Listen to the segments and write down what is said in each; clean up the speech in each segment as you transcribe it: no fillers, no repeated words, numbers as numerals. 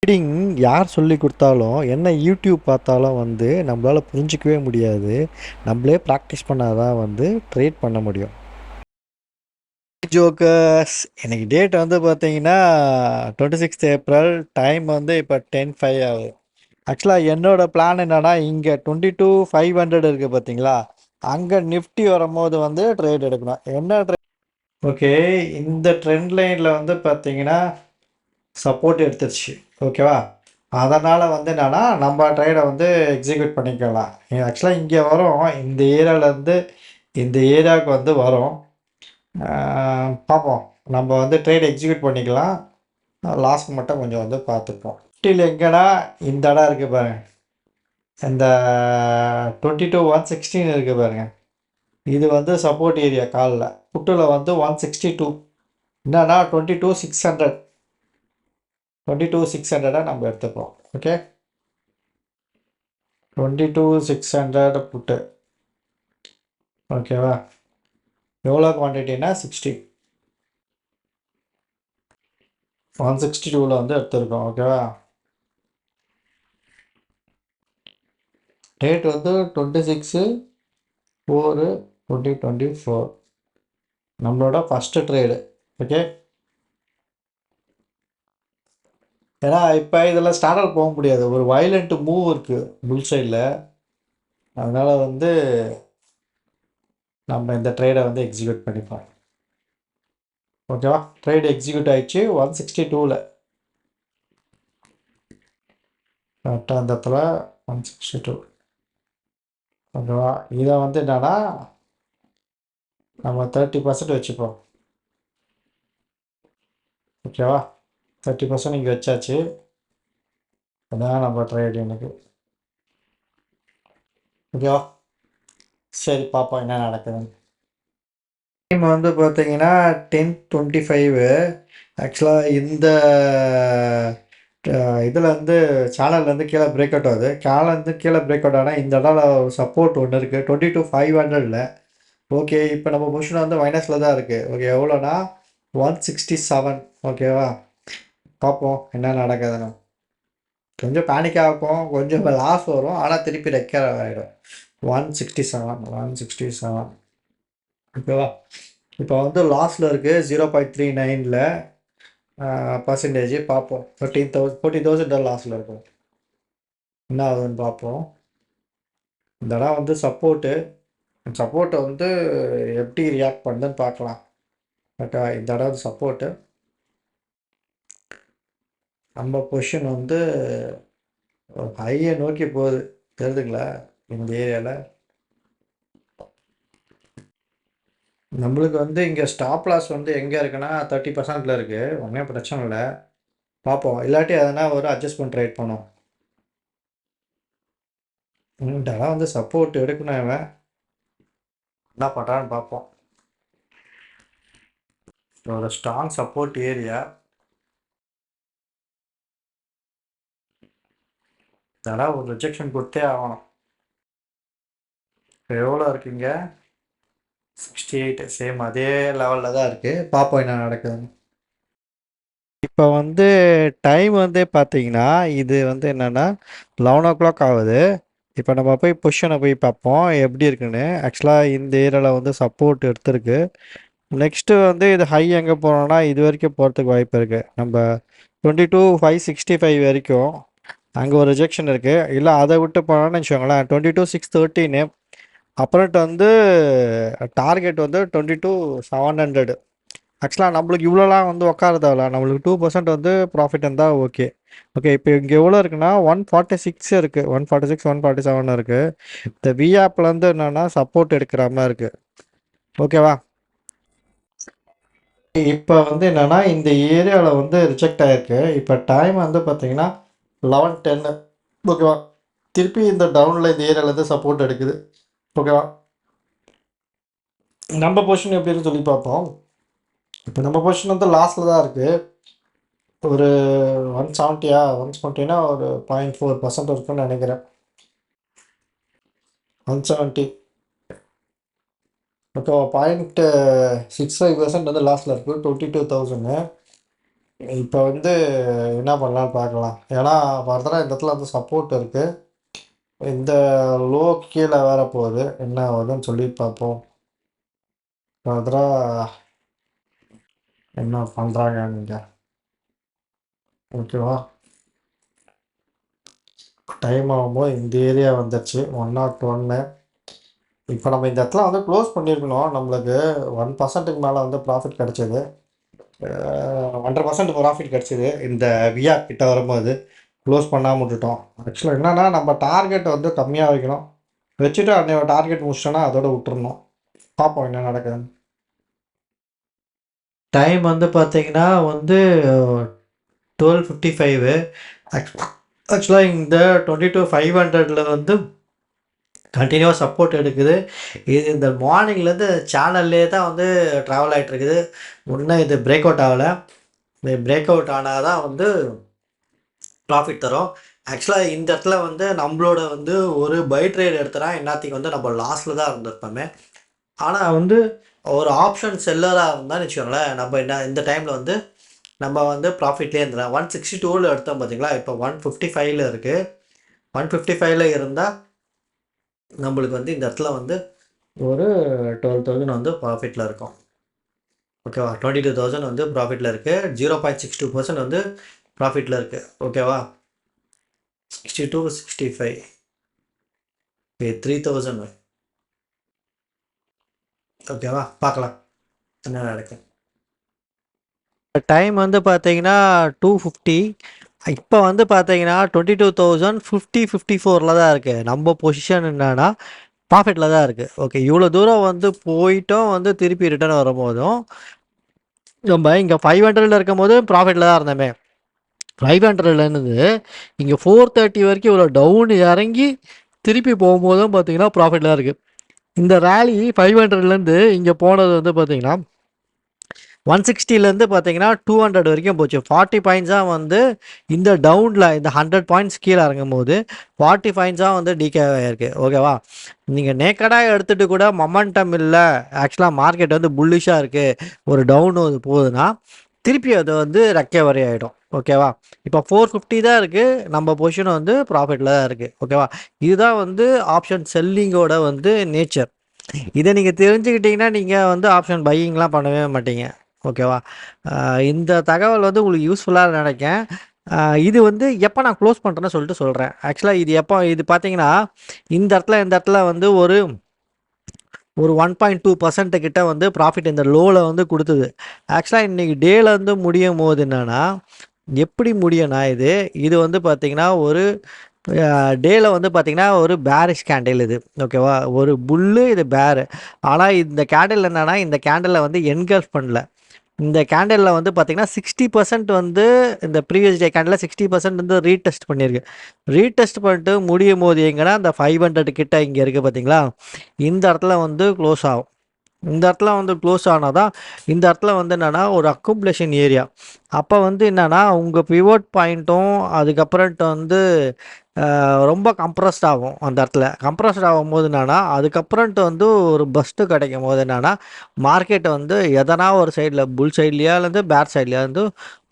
Trading யார் சொல்லி கொடுத்தாலும் என்ன யூடியூப் பார்த்தாலும் வந்து நம்மளால் புரிஞ்சிக்கவே முடியாது. நம்மளே ப்ராக்டிஸ் பண்ணாதான் வந்து ட்ரேட் பண்ண முடியும். ஜோக்கர்ஸ், இன்னைக்கு டேட் வந்து பார்த்தீங்கன்னா 26th April. டைம் வந்து இப்போ 10:05 ஆகுது. ஆக்சுவலாக என்னோட பிளான் என்னன்னா, இங்கே 22,500 இருக்குது பார்த்தீங்களா, அங்கே நிஃப்டி வரும்போது வந்து ட்ரேட் எடுக்கணும். என்ன ட்ரேட்? ஓகே, இந்த ட்ரெண்ட் லைனில் வந்து பார்த்தீங்கன்னா சப்போர்ட் எடுத்துருச்சு. ஓகேவா, அதனால் வந்து என்னென்னா நம்ம ட்ரேடை வந்து எக்ஸிக்யூட் பண்ணிக்கலாம். ஆக்சுவலாக இங்கே வரும், இந்த ஏரியாவிலேருந்து இந்த ஏரியாவுக்கு வந்து வரும். பார்ப்போம், நம்ம வந்து ட்ரேட் எக்ஸிக்யூட் பண்ணிக்கலாம். லாஸ்ட் மட்டும் கொஞ்சம் வந்து பார்த்துப்போம். நிஃப்டியில் எங்கேனா இந்த இடம் இருக்குது பாருங்க, இந்த 22,116 இருக்குது பாருங்க, இது வந்து சப்போர்ட் ஏரியா. காலில் புட்டில் வந்து 162, என்னன்னா 22,600 நம்ம எடுத்துப்போம். ஓகே, 22,600 புட்டு. ஓகேவா, எவ்வளோ குவான்டிட்டினா 60, 162ல் வந்து எடுத்துருக்கோம். ஓகேவா, டேட் வந்து 26/4/2024, நம்மளோட ஃபஸ்ட்டு ட்ரேடு. ஓகே, ஏன்னா இப்போ இதில் ஸ்டாண்டர்ட் போக முடியாது, ஒரு வயலண்ட் மூவ் இருக்குது புல் சைடில். அதனால் வந்து நம்ம இந்த ட்ரேடை வந்து எக்ஸிக்யூட் பண்ணிப்போம். ஓகேவா, ட்ரேட் எக்ஸிக்யூட் ஆகிடுச்சு 162ல். கரெக்டாக அந்த இடத்துல 162. ஓகேவா, இதை வந்து என்னன்னா நம்ம 30% வச்சுப்போம். ஓகேவா, 30% இங்கே வச்சாச்சு. அதான் நம்ம ட்ரேட் எனக்கு. ஓகேவா, சரி பார்ப்போம் என்ன நடக்குதுன்னு. டைம் வந்து பார்த்தீங்கன்னா 10:25. ஆக்சுவலாக இந்த இதில் வந்து சேனல்லேருந்து கீழே பிரேக் அவுட் ஆகுது. சேனல்லேருந்து கீழே பிரேக் அவுட் ஆனால் இந்த இடம் சப்போர்ட் ஒன்று இருக்குது 22,500ல். ஓகே, இப்போ நம்ம பொசிஷன் வந்து மைனஸில் தான் இருக்குது. ஓகே, எவ்வளோனா 167. ஓகேவா, பார்ப்போம் என்ன நடக்குதுன்னு. கொஞ்சம் பேனிக்காக இருக்கும், கொஞ்சம் லாஸ் வரும், ஆனால் திருப்பி ரெக்கவர் ஆகிடும். 167. ஓகேவா, இப்போ வந்து லாஸில் இருக்குது 0.39ல் பர்சன்டேஜ். பார்ப்போம், 14,000 லாஸில் இருக்கும். என்ன ஆகுதுன்னு பார்ப்போம். இந்த இடம் வந்து சப்போர்ட்டை வந்து எப்படி ரியாக்ட் பண்ணுதுன்னு பார்க்கலாம். ஓகே, இந்த இடம் சப்போர்ட்டு. நம்ம பொசிஷன் வந்து ஹையை நோக்கி போகுது, தெரியுதுங்களா? இந்த ஏரியாவில் நம்மளுக்கு வந்து இங்கே ஸ்டாப் லாஸ் வந்து எங்கே இருக்குன்னா 30%ல் இருக்குது. ஒன்றும் பிரச்சனை இல்லை, பார்ப்போம். இல்லாட்டி எதனா ஒரு அட்ஜஸ்ட்மெண்ட் ட்ரேட் பண்ணும். இதெல்லாம் வந்து சப்போர்ட் எடுக்கணும், இவன் என்ன பண்ணுறான்னு பார்ப்போம். ஒரு ஸ்ட்ராங் சப்போர்ட் ஏரியா. இதெல்லாம் ஒரு ரிஜெக்ஷன் கொடுத்தே ஆகணும். எவ்வளோ இருக்குங்க? 68. சேம் அதே லெவலில் தான் இருக்குது. பார்ப்போம் என்ன நடக்குதுன்னு. இப்போ வந்து டைம் வந்து பார்த்தீங்கன்னா இது வந்து என்னென்னா 11 o'clock ஆகுது. இப்போ நம்ம போய் பொசிஷனை போய் பார்ப்போம் எப்படி இருக்குன்னு. ஆக்சுவலாக இந்த ஏரியாவில் வந்து சப்போர்ட் எடுத்திருக்கு. நெக்ஸ்ட்டு வந்து இது ஹை எங்கே போனோம்னா இது வரைக்கும் போகிறதுக்கு வாய்ப்பு இருக்குது. நம்ம 22,565 வரைக்கும் அங்கே ஒரு ரிஜெக்ஷன் இருக்குது. இல்லை அதை விட்டு போனோம்னு வச்சுக்கோங்களேன் 22,613. அப்புறம்ட்டு வந்து டார்கெட் வந்து 22,700. ஆக்சுவலாக நம்மளுக்கு இவ்வளோலாம் வந்து உட்கார தேவையில்ல, நம்மளுக்கு 2% வந்து ப்ராஃபிட் இருந்தால் ஓகே. ஓகே, இப்போ இங்கே எவ்வளோ இருக்குன்னா 146 இருக்குது, 146, 147 இருக்குது. இந்த வி ஆப்லேருந்து என்னென்னா சப்போர்ட் எடுக்கிற மாதிரி இருக்குது. ஓகேவா, இப்போ வந்து என்னென்னா இந்த ஏரியாவில் வந்து ரிஜெக்ட் ஆகிருக்கு. இப்போ டைம் வந்து பார்த்தீங்கன்னா 11:10. ஓகேவா, திருப்பி இந்த டவுனில் இந்த ஏரியாவிலேருந்து சப்போர்ட் எடுக்குது. ஓகேவா, நம்ம பொசிஷன் எப்படி இருக்குன்னு சொல்லி பார்ப்போம். இப்போ நம்ம பொசிஷன் வந்து லாஸ்ட்டில் தான் இருக்குது. ஒரு 170 170னா ஒரு 0.4% இருக்குன்னு நினைக்கிறேன். 170. இப்போ 0.65% வந்து லாஸ்ட்டில் இருக்குது 22,000. இப்போ வந்து என்ன பண்ணலான்னு பார்க்கலாம். ஏன்னா ஃபர்தராக இந்த இடத்துல வந்து சப்போர்ட் இருக்குது. இந்த லோ கீழே வேற போகுது. என்ன ஆகுதுன்னு சொல்லி பார்ப்போம். ஃபர்தராக என்ன பண்ணுறாங்க நீங்கள்? ஓகேவா? டைம் ஆகும்போது இந்த ஏரியா வந்துருச்சு 101. இப்போ நம்ம இந்த இடத்துல வந்து க்ளோஸ் பண்ணியிருக்கணும். நம்மளுக்கு 1%க்கு மேலே வந்து ப்ராஃபிட் கிடச்சிது. 1.5% ப்ராஃபிட் கிடச்சிது இந்த வியா கிட்ட வரும்போது. க்ளோஸ் பண்ணாமல் விட்டுட்டோம். ஆக்சுவலாக என்னென்னா நம்ம டார்கெட் வந்து கம்மியாக வைக்கணும். வச்சுட்டு அன்றைய டார்கெட் முடிச்சிட்டோன்னா அதோட விட்டுறணும். பார்ப்போம் என்ன நடக்குதுன்னு. டைம் வந்து பார்த்தீங்கன்னா வந்து 12:55. ஆக்சுவலாக இந்த 22,500 வந்து கண்டினியூவாக சப்போர்ட் எடுக்குது. இது இந்த மார்னிங்லேருந்து சேனல்லே தான் வந்து ட்ராவல் ஆகிட்டு இருக்குது. இன்னும் இது பிரேக் அவுட் ஆகலை. இந்த பிரேக் அவுட் ஆனால் தான் வந்து ப்ராஃபிட் தரும். ஆக்சுவலாக இந்த இடத்துல வந்து நம்மளோட வந்து ஒரு பை ட்ரேட் எடுத்தோன்னா என்னத்துக்கு வந்து நம்ம லாஸில் தான் இருந்திருப்போமே. ஆனால் வந்து ஒரு ஆப்ஷன் செல்லராக இருந்தால் வச்சுக்கோங்களேன், நம்ம என்ன இந்த டைமில் வந்து நம்ம வந்து ப்ராஃபிட்லேயே இருந்துடலாம். 162ல் எடுத்தோம் பார்த்தீங்களா, இப்போ 155ல் இருக்குது. 155ல் இருந்தால் நம்மளுக்கு வந்து இந்த இடத்துல வந்து ஒரு 12,000 வந்து ப்ராஃபிட்டில் இருக்கும். ஓகேவா? 22,000 வந்து ப்ராஃபிட்டில் இருக்குது. 0.62% வந்து ப்ராஃபிட்டில் இருக்குது. ஓகேவா? 62, 65 3,000. ஓகேவா? பார்க்கலாம் என்ன நடக்கும். டைம் வந்து பார்த்தீங்கன்னா 2:50. இப்போ வந்து பார்த்தீங்கன்னா 22,054 தான் இருக்குது. நம்ம பொசிஷன் என்னன்னா ப்ராஃபிட்டில் தான் இருக்குது. ஓகே, இவ்வளோ தூரம் வந்து போயிட்டோம் வந்து திருப்பி ரிட்டர்ன் வரும்போதும் நம்ம இங்கே 500 இருக்கும் போது ப்ராஃபிட்டில் தான் இருந்தோமே. 500லேருந்து இங்கே 430 வரைக்கும் இவ்வளோ டவுன் இறங்கி திருப்பி போகும்போதும் பார்த்தீங்கன்னா ப்ராஃபிட்டில் தான் இருக்குது. இந்த ரேலி 500லேருந்து இங்கே போனது வந்து பார்த்தீங்கன்னா 160லேருந்து பார்த்தீங்கன்னா 200 வரைக்கும் போச்சு. 40 பாயிண்ட்ஸாக வந்து இந்த டவுனில் இந்த 100 பாயிண்ட்ஸ் கீழே இறங்கும் போது 40 பாயிண்ட்ஸாக வந்து டிகே ஆகிருக்கு. ஓகேவா? நீங்கள் நேக்கடாக எடுத்துகிட்டு கூட மொமெண்டம் இல்லை, ஆக்சுவலாக மார்க்கெட் வந்து புல்லிஷாக இருக்குது, ஒரு டவுன் போகுதுன்னா திருப்பி அது வந்து ரெக்கவரி ஆகிடும். ஓகேவா? இப்போ 450 தான் இருக்குது. நம்ம பொசிஷன் வந்து ப்ராஃபிட்டில் தான் இருக்குது. ஓகேவா? இதுதான் வந்து ஆப்ஷன் செல்லிங்கோட வந்து நேச்சர். இதை நீங்கள் தெரிஞ்சுக்கிட்டிங்கன்னா நீங்கள் வந்து ஆப்ஷன் பையிங்லாம் பண்ணவே மாட்டீங்க. ஓகேவா? இந்த தகவல் வந்து உங்களுக்கு யூஸ்ஃபுல்லாக நினைக்கேன். இது வந்து எப்போ நான் க்ளோஸ் பண்ணுறேன்னு சொல்லிட்டு சொல்கிறேன். ஆக்சுவலாக இது எப்போ இது பார்த்தீங்கன்னா இந்த இடத்துல வந்து ஒரு 1.2% கிட்ட வந்து ப்ராஃபிட் இந்த லோவில் வந்து கொடுத்தது. ஆக்சுவலாக இன்றைக்கி டேயில் வந்து முடியும் போது என்னென்னா எப்படி முடியும்னா இது வந்து பார்த்திங்கன்னா ஒரு டேயில் வந்து பார்த்திங்கன்னா ஒரு பேரிஷ் கேண்டில் இது. ஓகேவா? ஒரு புல்லு, இது பேரு. ஆனால் இந்த கேண்டில் என்னென்னா இந்த கேண்டிலில் வந்து என்கல்ஃப் பண்ணல. இந்த கேண்டலில் வந்து பார்த்திங்கன்னா 60% வந்து இந்த ப்ரீவியஸ் டே கேண்டில் 60% வந்து ரீடெஸ்ட் பண்ணியிருக்கு. ரீடெஸ்ட் பண்ணிட்டு முடியும் போது எங்கன்னா அந்த 500 கிட்ட இங்கே இருக்குது பார்த்தீங்களா, இந்த இடத்துல வந்து க்ளோஸ் ஆகும். இந்த இடத்துல வந்து க்ளோஸ் ஆனால் தான் இந்த இடத்துல வந்து என்னென்னா ஒரு அக்குமுலேஷன் ஏரியா. அப்போ வந்து என்னென்னா உங்கள் பிவோட் பாயிண்ட்டும் அதுக்கப்புறம்ட்டு வந்து ரொம்ப கம்ப்ரஸ்ட் ஆகும். அந்த இடத்துல கம்ப்ரஸ்ட் ஆகும்போது என்னென்னா அதுக்கப்புறம்ட்டு வந்து ஒரு பஸ்ட்டு கிடைக்கும் போது என்னென்னா மார்க்கெட்டை வந்து எதனா ஒரு சைடில் புல் சைட்லையா இருந்து பேட் சைட்லையா இருந்து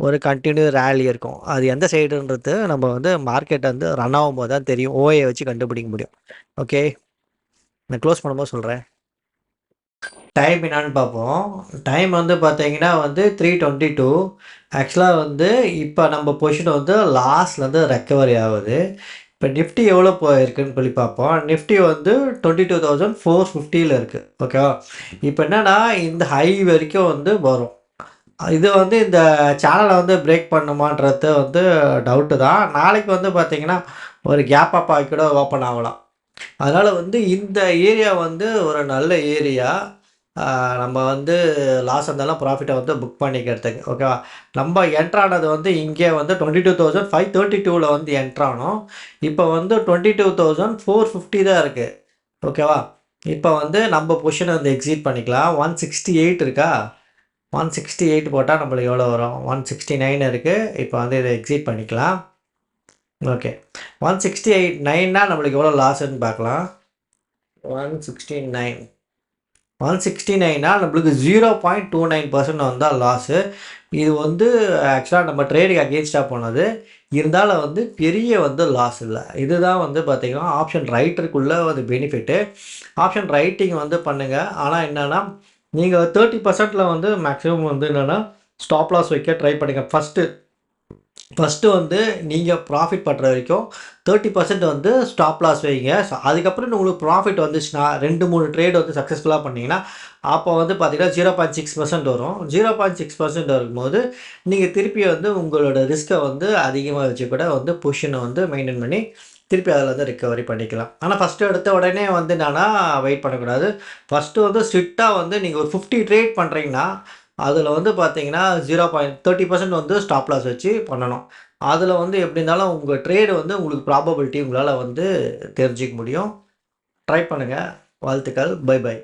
ஒரு கண்டினியூ ரேலி இருக்கும். அது எந்த சைடுன்றது நம்ம வந்து மார்க்கெட்டை வந்து ரன் ஆகும்போது தான் தெரியும். ஓஏ வச்சு கண்டுபிடிக்க முடியும். ஓகே, நான் க்ளோஸ் பண்ணும்போது சொல்கிறேன். டைம் என்னான்னு பார்ப்போம். டைம் வந்து பார்த்தீங்கன்னா வந்து 3:22. ஆக்சுவலாக வந்து இப்போ நம்ம பொசிஷன் வந்து லாஸ்ட்லேருந்து ரெக்கவரி ஆகுது. இப்போ நிஃப்டி எவ்வளோ போயிருக்குன்னு சொல்லி பார்ப்போம். நிஃப்டி வந்து 22,450ல் இருக்குது. ஓகேவா? இப்போ என்னென்னா இந்த ஹை வரைக்கும் வந்து வரும். இது வந்து இந்த சேனலை வந்து பிரேக் பண்ணுமான்றது வந்து டவுட்டு தான். நாளைக்கு வந்து பார்த்திங்கன்னா ஒரு கேப் அப் ஆகி கூட ஓப்பன் ஆகலாம். அதனால் வந்து இந்த ஏரியா வந்து ஒரு நல்ல ஏரியா. நம்ம வந்து லாஸ் இருந்தாலும் ப்ராஃபிட்டை வந்து புக் பண்ணிக்கிறதுக்கு. ஓகேவா? நம்ம என்ட்ரானது வந்து இங்கே வந்து 22,532ல் வந்து என்ட்ரானோம். இப்போ வந்து 22,450 தான் இருக்குது. ஓகேவா? இப்போ வந்து நம்ம பொசிஷனை வந்து எக்ஸிட் பண்ணிக்கலாம். 168 இருக்கா, 168 போட்டால் நம்மளுக்கு எவ்வளோ வரும்? 169 இருக்குது. இப்போ வந்து இதை எக்ஸிட் பண்ணிக்கலாம். ஓகே, 169னா நம்மளுக்கு எவ்வளோ லாஸ்ன்னு பார்க்கலாம். 169 169னா நம்மளுக்கு 0.29% வந்தால் லாஸு. இது வந்து ஆக்சுவலாக நம்ம ட்ரேடுக்கு அகேன்ஸ்டாக போனது. இருந்தாலும் வந்து பெரிய வந்து லாஸ் இல்லை. இதுதான் வந்து பார்த்தீங்கன்னா ஆப்ஷன் ரைட்டருக்குள்ளே வந்து பெனிஃபிட்டு. ஆப்ஷன் ரைட்டிங் வந்து பண்ணுங்கள். ஆனால் என்னென்னா நீங்கள் 30%ல் வந்து மேக்ஸிமம் வந்து என்னென்னா ஸ்டாப் லாஸ் வைக்க ட்ரை பண்ணுங்கள். ஃபஸ்ட்டு வந்து நீங்கள் ப்ராஃபிட் பண்ணுற வரைக்கும் 30% வந்து ஸ்டாப் லாஸ் வைங்க. ஸோ அதுக்கப்புறம் உங்களுக்கு ப்ராஃபிட் வந்துச்சுன்னா 2-3 ட்ரேட் வந்து சக்ஸஸ்ஃபுல்லாக பண்ணிங்கன்னா அப்போ வந்து பார்த்தீங்கன்னா 0.6% வரும். 0.6% வரும்போது நீங்கள் திருப்பி வந்து உங்களோட ரிஸ்க்கை வந்து அதிகமாக வச்சு கூட வந்து பொசிஷனை வந்து மெயின்டைன் பண்ணி திருப்பி அதில் வந்து ரிக்கவரி பண்ணிக்கலாம். ஆனால் ஃபஸ்ட்டு எடுத்த உடனே வந்து என்னன்னா வெயிட் பண்ணக்கூடாது. ஃபஸ்ட்டு வந்து ஸ்ட்ரிக்டாக வந்து நீங்கள் ஒரு 50 ட்ரேட் பண்ணுறீங்கன்னா அதில் வந்து பார்த்தீங்கன்னா 0.30% வந்து ஸ்டாப் லாஸ் வச்சு பண்ணணும். அதில் வந்து எப்படி இருந்தாலும் உங்கள் ட்ரேடு வந்து உங்களுக்கு ப்ராபபிலிட்டி உங்களால் வந்து தெரிஞ்சிக்க முடியும். ட்ரை பண்ணுங்கள். வாழ்த்துக்கள். Bye by.